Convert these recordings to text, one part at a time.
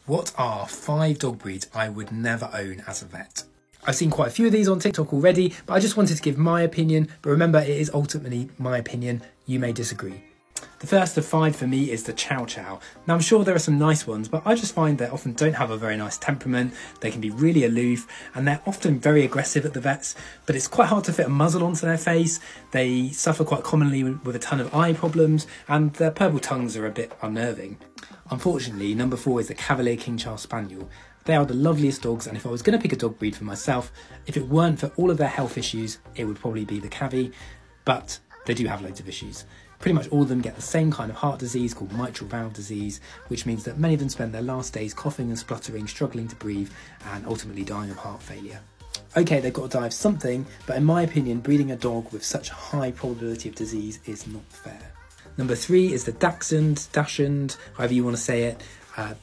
What are 5 dog breeds I would never own as a vet? I've seen quite a few of these on TikTok already, but I just wanted to give my opinion. But remember, it is ultimately my opinion. You may disagree. The first of 5 for me is the Chow Chow. Now, I'm sure there are some nice ones, but I just find they often don't have a very nice temperament. They can be really aloof, and they're often very aggressive at the vets, but it's quite hard to fit a muzzle onto their face. They suffer quite commonly with a ton of eye problems, and their purple tongues are a bit unnerving. Unfortunately, number 4 is the Cavalier King Charles Spaniel. They are the loveliest dogs, and if I was going to pick a dog breed for myself, if it weren't for all of their health issues, it would probably be the Cavy, but they do have loads of issues. Pretty much all of them get the same kind of heart disease called mitral valve disease, which means that many of them spend their last days coughing and spluttering, struggling to breathe, and ultimately dying of heart failure. Okay, they've got to die of something, but in my opinion, breeding a dog with such a high probability of disease is not fair. Number 3 is the Dachshund, however you want to say it.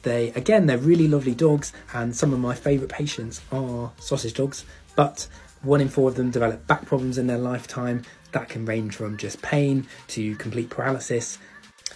They're really lovely dogs, and some of my favourite patients are sausage dogs, but 1 in 4 of them develop back problems in their lifetime. That can range from just pain to complete paralysis.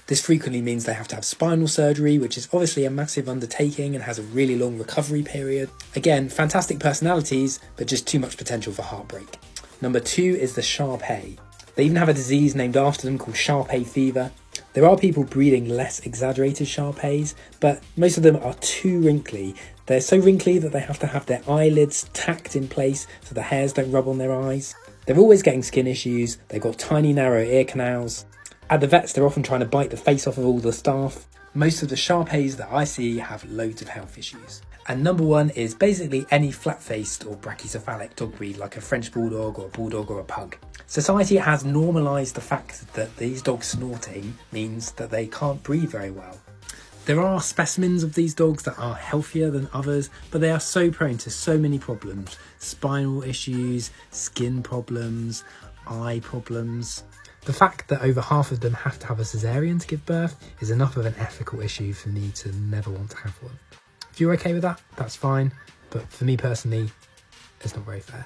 This frequently means they have to have spinal surgery, which is obviously a massive undertaking and has a really long recovery period. Again, fantastic personalities, but just too much potential for heartbreak. Number 2 is the Shar-Pei. They even have a disease named after them called Shar-Pei fever. There are people breeding less exaggerated Shar-Peis, but most of them are too wrinkly. They're so wrinkly that they have to have their eyelids tacked in place so the hairs don't rub on their eyes. They're always getting skin issues, they've got tiny narrow ear canals. At the vets, they're often trying to bite the face off of all the staff. Most of the Shar-Peis that I see have loads of health issues. And number 1 is basically any flat-faced or brachycephalic dog breed like a French Bulldog or a Bulldog or a Pug. Society has normalised the fact that these dogs snorting means that they can't breathe very well. There are specimens of these dogs that are healthier than others, but they are so prone to so many problems. Spinal issues, skin problems, eye problems. The fact that over half of them have to have a cesarean to give birth is enough of an ethical issue for me to never want to have one. If you're okay with that, that's fine, but for me personally, it's not very fair.